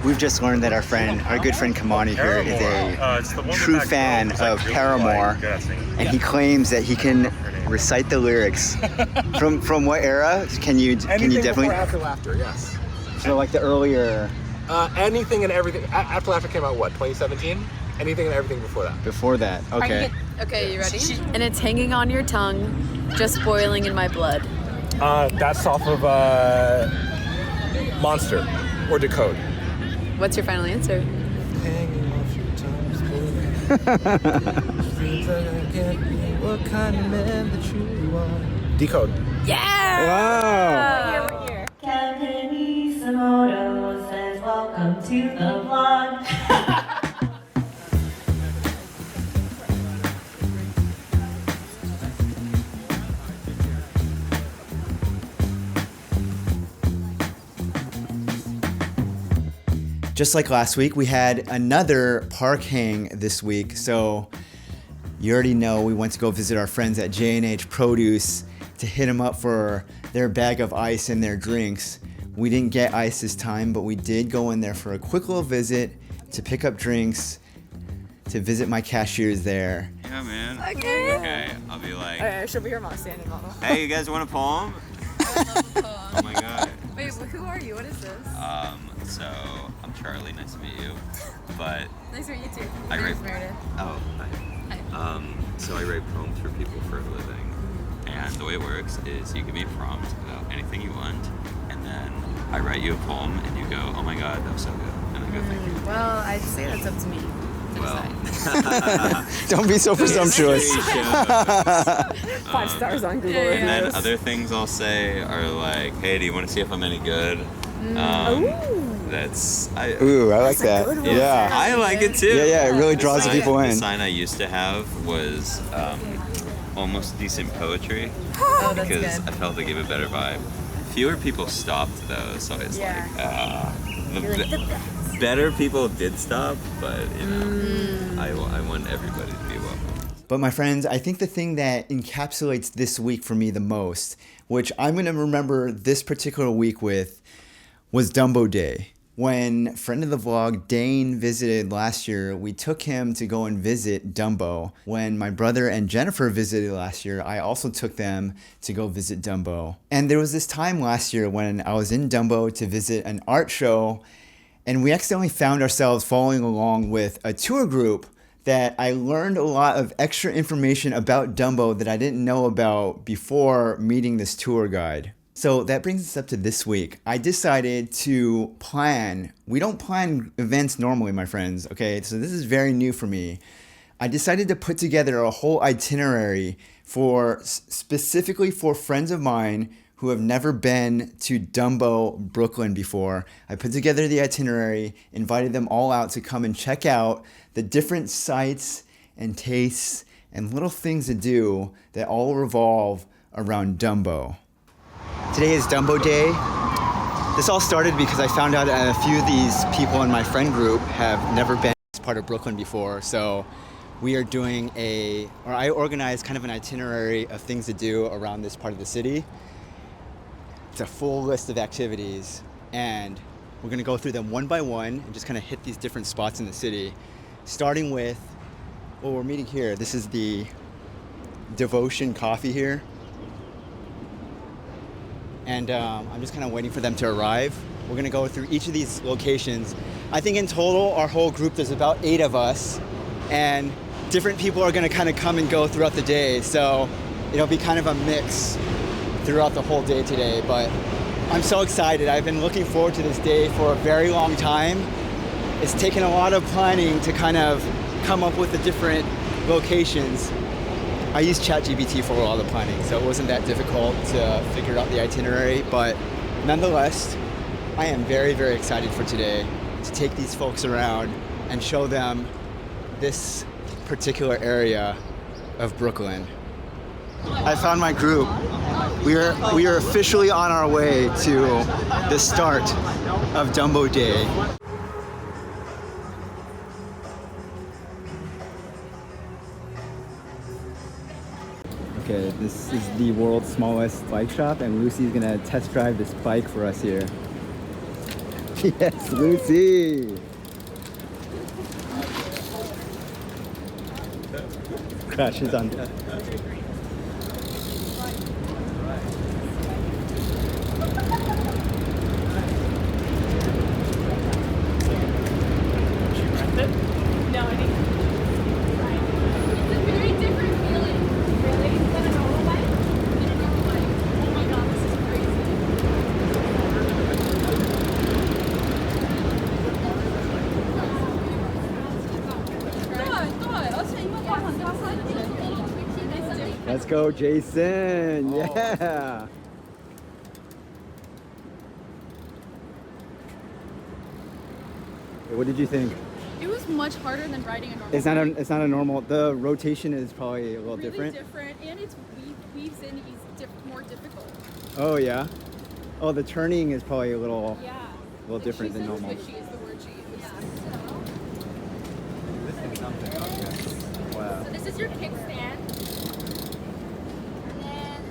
We've just learned that our good friend Kamani here is a true fan of Paramore, and he claims that he can recite the lyrics. From what era? Can you definitely? Before After Laughter, yes. So like the earlier. Anything and everything. After Laughter came out, what, 2017? Anything and everything before that. Before that, okay. Okay, you ready? And it's hanging on your tongue, just boiling in my blood. That's off of Monster or Decode. What's your final answer? Hanging off your tongue, what kind of man that you are. Decode. Yeah! Wow! What year? Kevinisomoto says welcome to the vlog. Just like last week, we had another park hang this week. So you already know we went to go visit our friends at J&H Produce to hit them up for their bag of ice and their drinks. We didn't get ice this time, but we did go in there for a quick little visit to pick up drinks, to visit my cashiers there. Yeah, man. Okay. I'll be like, Alright, she'll be your mom standing model. hey, you guys want a poem? Oh my god. Wait, who are you? What is this? So I'm Charlie. Nice to meet you. But Nice to meet you too. I My name's write- Meredith. oh, hi. So I write poems for people for a living, and the way it works is you give me a prompt about anything you want, and then I write you a poem, and you go, oh my god, that was so good, and I go, thank you. Well, I'd say that's up to me. Well, Don't be so presumptuous. 5 stars on Google. And then other things I'll say are like, hey, do you want to see if I'm any good? That's Ooh, I like that. good one. Yeah. I like it too. Yeah, it really draws the people The in. sign I used to have was almost decent poetry Oh, that's because good. I felt it gave a better vibe. Fewer people stopped though, so it's Yeah. better people did stop, but you know, I want everybody to be welcome. But my friends, I think the thing that encapsulates this week for me the most, which I'm going to remember this particular week with, was Dumbo Day. When friend of the vlog, Dane, visited last year, we took him to go and visit Dumbo. When my brother and Jennifer visited last year, I also took them to go visit Dumbo. And there was this time last year when I was in Dumbo to visit an art show, and we accidentally found ourselves following along with a tour group that I learned a lot of extra information about Dumbo that I didn't know about before meeting this tour guide. So that brings us up to this week. I decided to plan. We don't plan events normally, my friends, okay? So this is very new for me. I decided to put together a whole itinerary specifically for friends of mine who have never been to Dumbo, Brooklyn before. I put together the itinerary, invited them all out to come and check out the different sites and tastes and little things to do that all revolve around Dumbo. Today is Dumbo Day. This all started because I found out that a few of these people in my friend group have never been to this part of Brooklyn before. So we are doing I organized kind of an itinerary of things to do around this part of the city. It's a full list of activities, and we're gonna go through them one by one and just kind of hit these different spots in the city. Starting with, well, we're meeting here. This is the Devotion Coffee here. And I'm just kind of waiting for them to arrive. We're gonna go through each of these locations. I think in total, our whole group, there's about 8 of us, and different people are gonna kind of come and go throughout the day. So it'll be kind of a mix throughout the whole day today, but I'm so excited. I've been looking forward to this day for a very long time. It's taken a lot of planning to kind of come up with the different locations. I used ChatGPT for all the planning, so it wasn't that difficult to figure out the itinerary, but nonetheless, I am very, very excited for today to take these folks around and show them this particular area of Brooklyn. I found my group. We are officially on our way to the start of Dumbo Day. Okay, this is the world's smallest bike shop, and Lucy's gonna test drive this bike for us here. Yes, Lucy. Crash is on. Let's go, Jason. Yeah. What did you think? It was much harder than riding a normal It's not bike. it's not a normal. The rotation is probably a little Really different. and it's weaves in more difficult. Oh yeah. Oh, the turning is probably a little Yeah. different than normal. Squishy is the word she used. Wow. So this is your kickstand. And then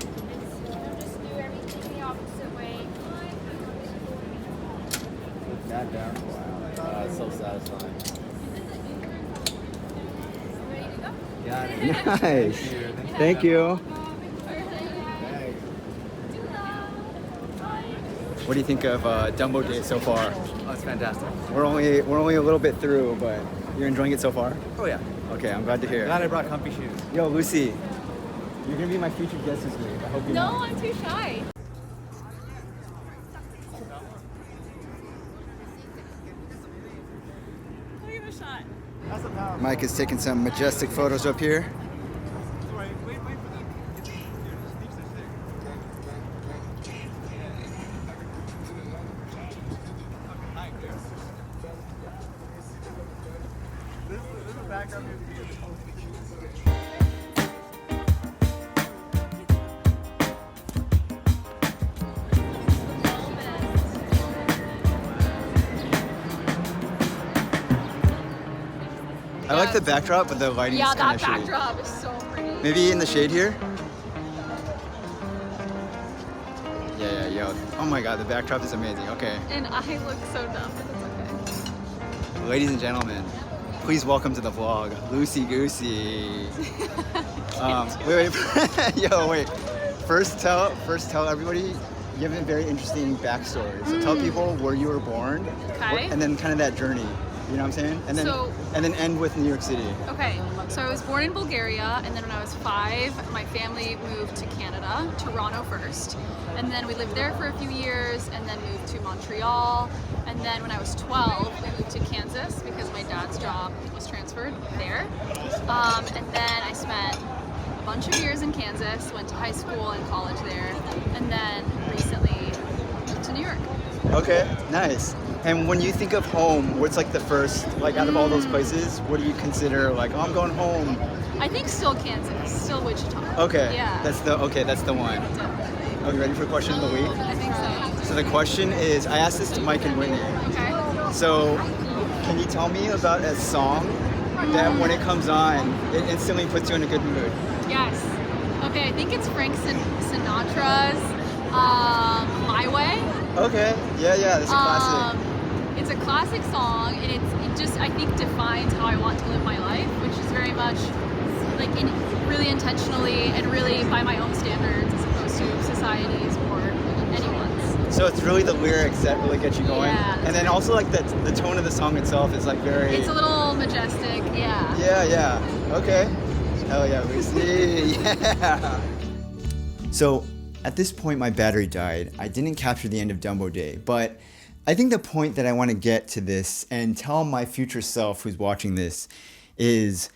you'll just do everything the opposite way. That down. Wow. It's so satisfying. Ready to go? Got it. Nice. Thank you. What do you think of Dumbo Day so far? Oh, it's fantastic. We're only a little bit through, but you're enjoying it so far? Oh yeah. Okay, I'm glad to hear. Glad I brought comfy shoes. Yo, Lucy, you're gonna be my featured guest this week. I hope you know. No, I'm too shy. I'll give it a shot. Mike is taking some majestic photos up here. I like the backdrop, but the lighting Yeah, is kind that of shady. backdrop is so pretty. Maybe in the shade here? Yeah, yo. Oh my god, the backdrop is amazing. Okay. And I look so dumb, but it's okay. Ladies and gentlemen, please welcome to the vlog, Lucy Goosey. Wait. Yo, wait. First tell everybody you have a very interesting backstory. So tell people where you were born, Okay. and then kind of that journey. You know what I'm saying? And then So- end with New York City. Okay, so I was born in Bulgaria, and then when I was 5, my family moved to Canada, Toronto first, and then we lived there for a few years, and then moved to Montreal, and then when I was 12, we moved to Kansas because my dad's job was transferred there, and then I spent a bunch of years in Kansas, went to high school and college there, and then recently moved to New York. Okay, nice. And when you think of home, what's like the first, like out of all those places, what do you consider like, oh, I'm going home? I think still Kansas, still Wichita. Okay, Yeah. that's the one. Definitely. Are you ready for question of the week? I think so. So the question is, I asked this to Mike and Whitney. Okay. So, can you tell me about a song that when it comes on, it instantly puts you in a good mood? Yes. Okay, I think it's Frank Sinatra's My Way. Okay, yeah, that's a classic. It's a classic song, and it just, I think, defines how I want to live my life, which is very much like really intentionally and really by my own standards as opposed to society's or anyone's. So it's really the lyrics that really get you going. Yeah, And then also like the tone of the song itself is like very... It's a little majestic, yeah. Yeah. Okay. Hell yeah, Lucy. Yeah. So at this point, my battery died. I didn't capture the end of Dumbo Day, but I think the point that I want to get to this and tell my future self who's watching this is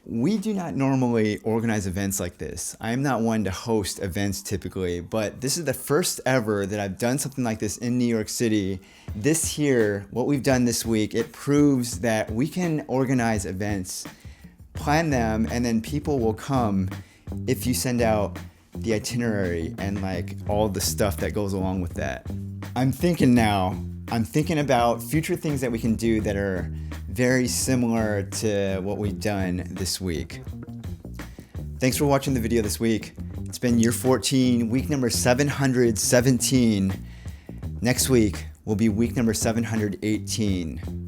we do not normally organize events like this. I am not one to host events typically, but this is the first ever that I've done something like this in New York City. This here, what we've done this week, it proves that we can organize events, plan them, and then people will come if you send out the itinerary and like all the stuff that goes along with that. I'm thinking about future things that we can do that are very similar to what we've done this week. Thanks for watching the video this week. It's been year 14, week number 717. Next week, will be week number 718.